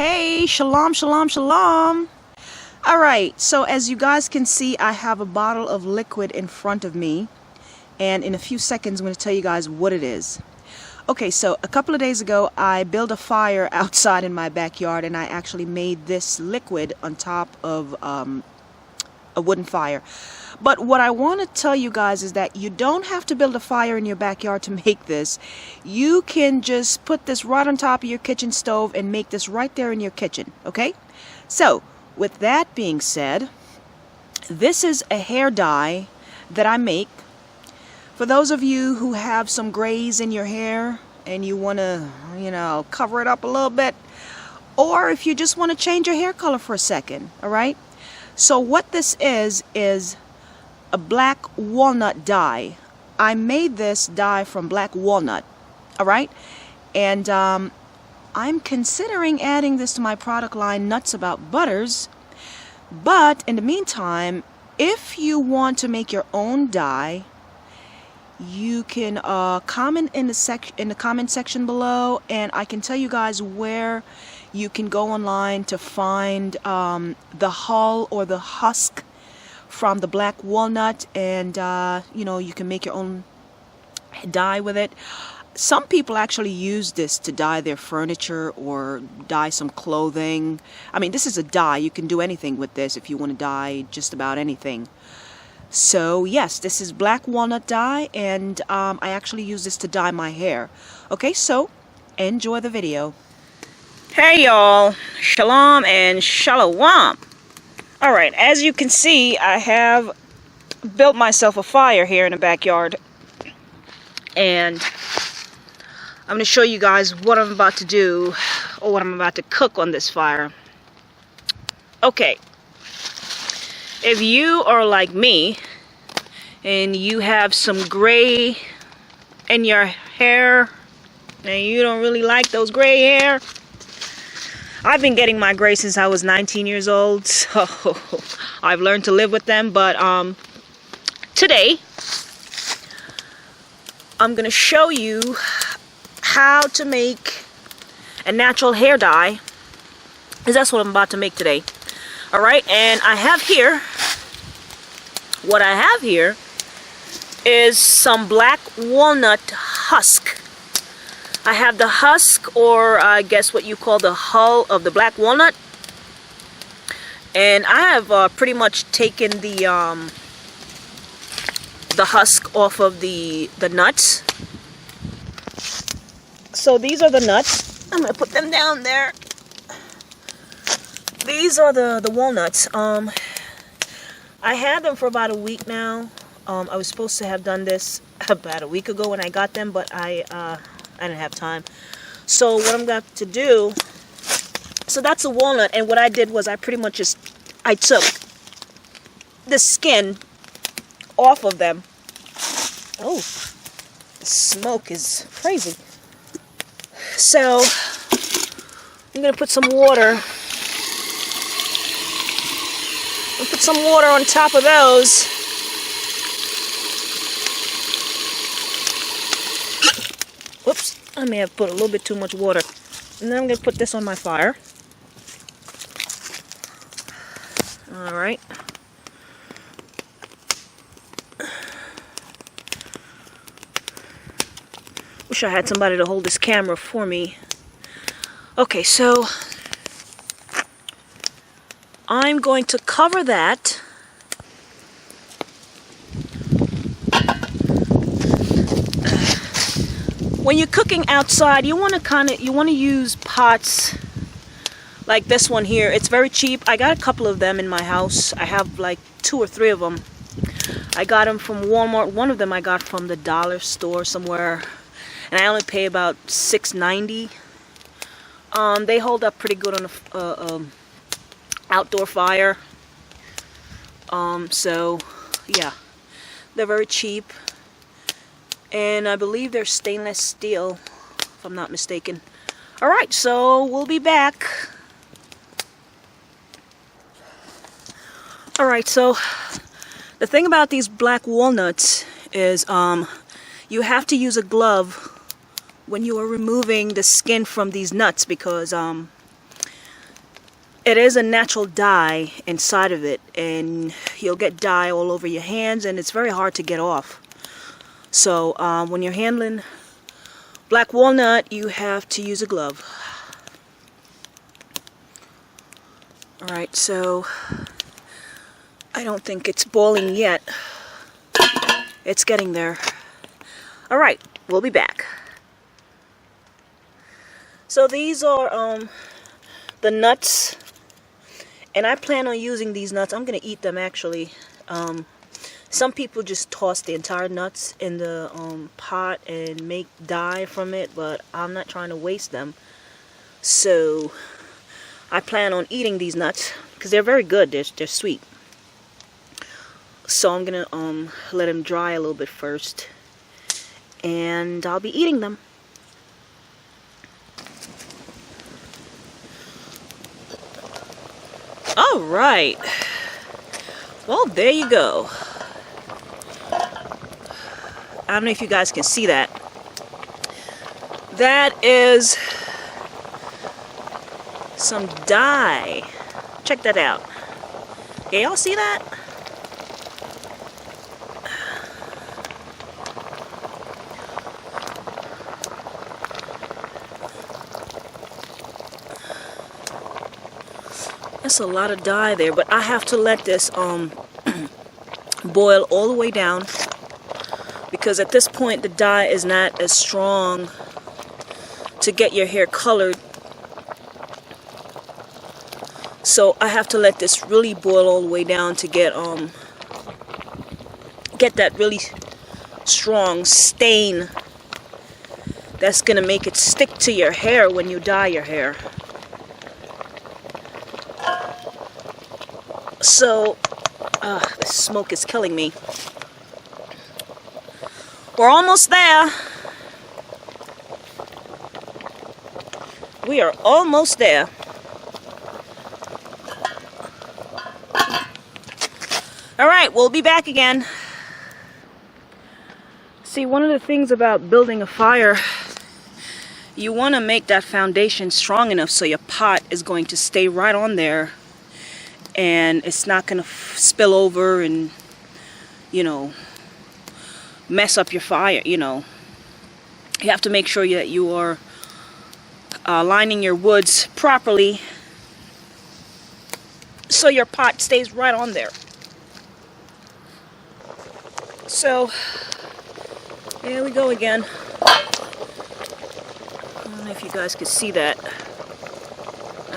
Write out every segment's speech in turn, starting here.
Hey, shalom, shalom, shalom. All right, so as you guys can see, I have a bottle of liquid in front of me, and in a few seconds I'm going to tell you guys what it is. Okay, so a couple of days ago I built a fire outside in my backyard, and I actually made this liquid on top of a wooden fire. But what I want to tell you guys is that you don't have to build a fire in your backyard to make this. You can just put this right on top of your kitchen stove and make this right there in your kitchen, okay? So, with that being said, this is a hair dye that I make. For those of you who have some grays in your hair and you want to, cover it up a little bit, or if you just want to change your hair color for a second, all right? So what this is a black walnut dye. I made this dye from black walnut, all right? And I'm considering adding this to my product line, Nuts About Butters. But in the meantime, if you want to make your own dye, you can comment in the comment section below, and I can tell you guys where you can go online to find the hull or the husk from the black walnut, and you can make your own dye with it. Some people actually use this to dye their furniture or dye some clothing. I mean, this is a dye. You can do anything with this if you want to dye just about anything. So yes, this is black walnut dye, and I actually use this to dye my hair. Okay, so enjoy the video. Hey y'all, shalom and shalom. Alright, as you can see, I have built myself a fire here in the backyard, and I'm going to show you guys what I'm about to do, or what I'm about to cook on this fire. Okay, if you are like me and you have some gray in your hair and you don't really like those gray hair, I've been getting my gray since I was 19 years old, so I've learned to live with them. But today I'm going to show you how to make a natural hair dye, because that's what I'm about to make today. Alright, and what I have here is some black walnut husk. I have the husk, or I guess what you call the hull of the black walnut, and I have pretty much taken the husk off of the nuts. So these are the nuts. I'm gonna put them down there. These are the walnuts. I had them for about a week now. I was supposed to have done this about a week ago when I got them, but I didn't have time. So what I'm going to do, so that's a walnut, and what I did was I pretty much I took the skin off of them. Oh, the smoke is crazy. So I'm going to put some water. I'll put some water on top of those. Whoops, I may have put a little bit too much water. And then I'm going to put this on my fire. Alright. Wish I had somebody to hold this camera for me. Okay, so I'm going to cover that. When you're cooking outside, you want to use pots like this one here. It's very cheap. I got a couple of them in my house. I have like 2 or 3 of them. I got them from Walmart. One of them I got from the dollar store somewhere, and I only pay about $6.90. They hold up pretty good on a outdoor fire. So yeah, they're very cheap. And I believe they're stainless steel, if I'm not mistaken. Alright, so we'll be back. Alright, so the thing about these black walnuts is you have to use a glove when you are removing the skin from these nuts, because It is a natural dye inside of it, and you'll get dye all over your hands, and it's very hard to get off. So when you're handling black walnut, you have to use a glove. Alright, so I don't think it's boiling yet. It's getting there. Alright, we'll be back. So these are the nuts, and I plan on using these nuts. I'm going to eat them actually. Some people just toss the entire nuts in the pot and make dye from it, but I'm not trying to waste them. So I plan on eating these nuts because they're very good. They're sweet. So I'm going to let them dry a little bit first, and I'll be eating them. All right. Well, there you go. I don't know if you guys can see that. That is some dye. Check that out. Yeah, y'all see that? That's a lot of dye there, but I have to let this boil all the way down, because at this point the dye is not as strong to get your hair colored. So I have to let this really boil all the way down to get that really strong stain that's gonna make it stick to your hair when you dye your hair. So, the smoke is killing me. We're almost there. We are almost there. Alright, we'll be back again. See, one of the things about building a fire, you want to make that foundation strong enough so your pot is going to stay right on there, and it's not going to spill over and, you know, mess up your fire. You know, you have to make sure that you are lining your woods properly so your pot stays right on there. So there we go again. I don't know if you guys could see that.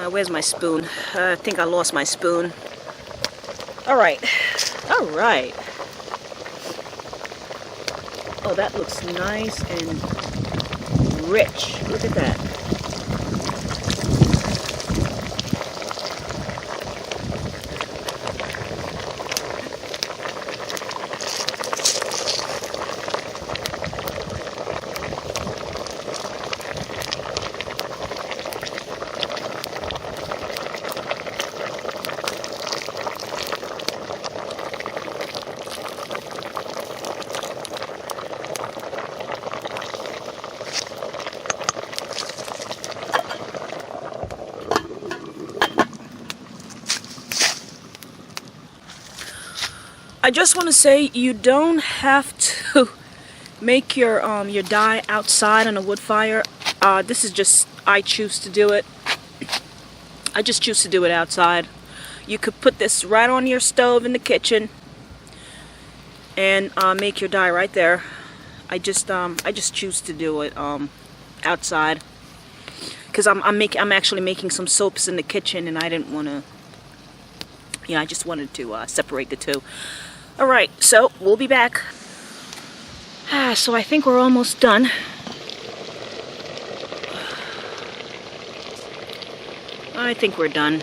Where's my spoon? I think I lost my spoon. Alright. Alright. Oh, that looks nice and rich. Look at that. I just want to say you don't have to make your dye outside on a wood fire. This is just, I choose to do it. I just choose to do it outside. You could put this right on your stove in the kitchen and make your dye right there. I just choose to do it outside because I'm actually making some soaps in the kitchen, and I didn't want to. Yeah, I just wanted to separate the two. Alright, so we'll be back. So I think we're almost done. I think we're done.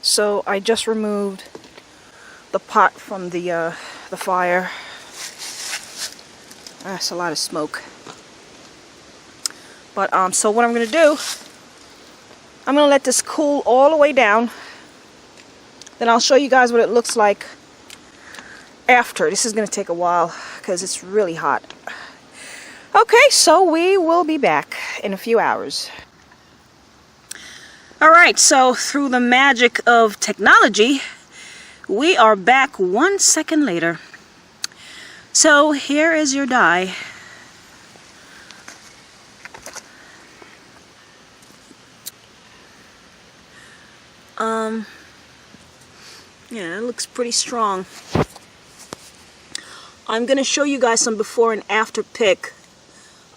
So I just removed the pot from the fire. That's a lot of smoke. But so what I'm going to do, I'm going to let this cool all the way down. Then I'll show you guys what it looks like after. This is going to take a while because it's really hot. Okay, so we will be back in a few hours. Alright, so through the magic of technology, we are back 1 second later. So here is your dye. Yeah, it looks pretty strong. I'm gonna show you guys some before and after pic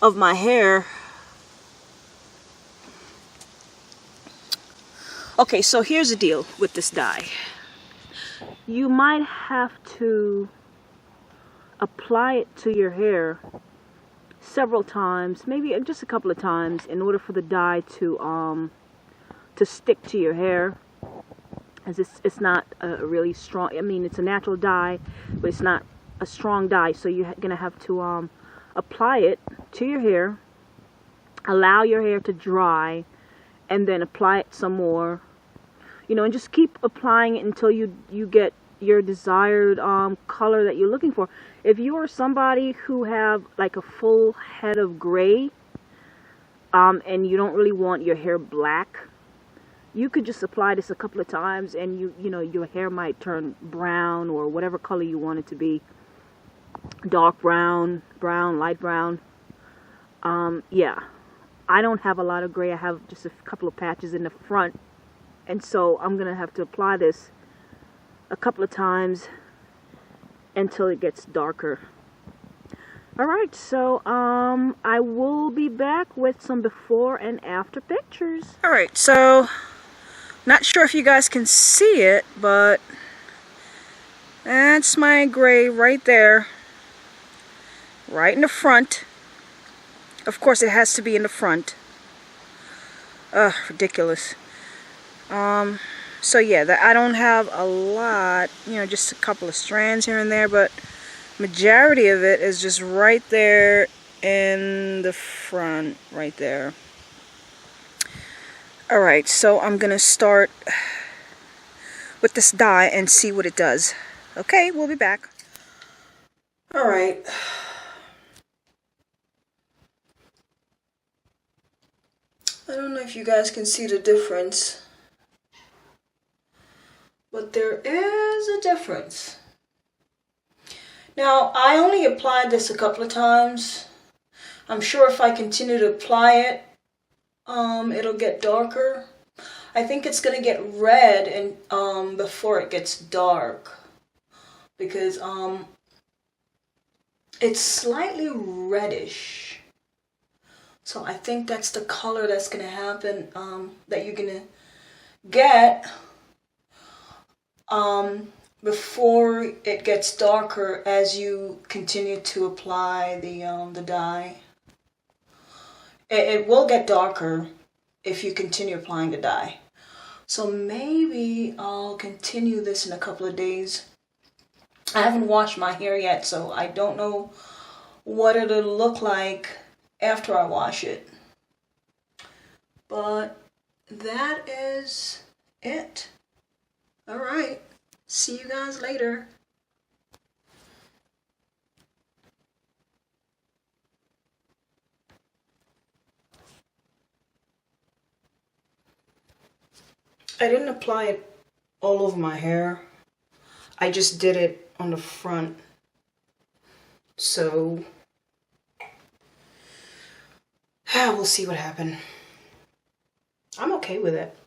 of my hair. Okay, so here's the deal with this dye. You might have to apply it to your hair several times, maybe just a couple of times, in order for the dye to stick to your hair. As it's not a really strong, I mean, it's a natural dye, but it's not a strong dye, so you're gonna have to apply it to your hair, allow your hair to dry, and then apply it some more, you know, and just keep applying it until you get your desired color that you're looking for. If you are somebody who have like a full head of gray, and you don't really want your hair black, you could just apply this a couple of times, and you know, your hair might turn brown or whatever color you want it to be. Dark brown, light brown. Yeah, I don't have a lot of gray. I have just a couple of patches in the front, and so I'm gonna have to apply this a couple of times until it gets darker. Alright, so I will be back with some before and after pictures. Alright, so not sure if you guys can see it, but that's my gray right there, right in the front. Of course it has to be in the front. Ugh, ridiculous. So yeah, I don't have a lot, you know, just a couple of strands here and there, but majority of it is just right there in the front, right there. Alright, so I'm gonna start with this dye and see what it does. Okay, we'll be back. Alright. I don't know if you guys can see the difference, but there is a difference. Now, I only applied this a couple of times. I'm sure if I continue to apply it, it'll get darker. I think it's gonna get red and before it gets dark, because it's slightly reddish. So I think that's the color that's gonna happen, that you're gonna get before it gets darker as you continue to apply the dye. It will get darker if you continue applying the dye. So maybe I'll continue this in a couple of days. I haven't washed my hair yet, so I don't know what it'll look like after I wash it. But that is it. Alright, see you guys later. I didn't apply it all over my hair. I just did it on the front. So we'll see what happened. I'm okay with it.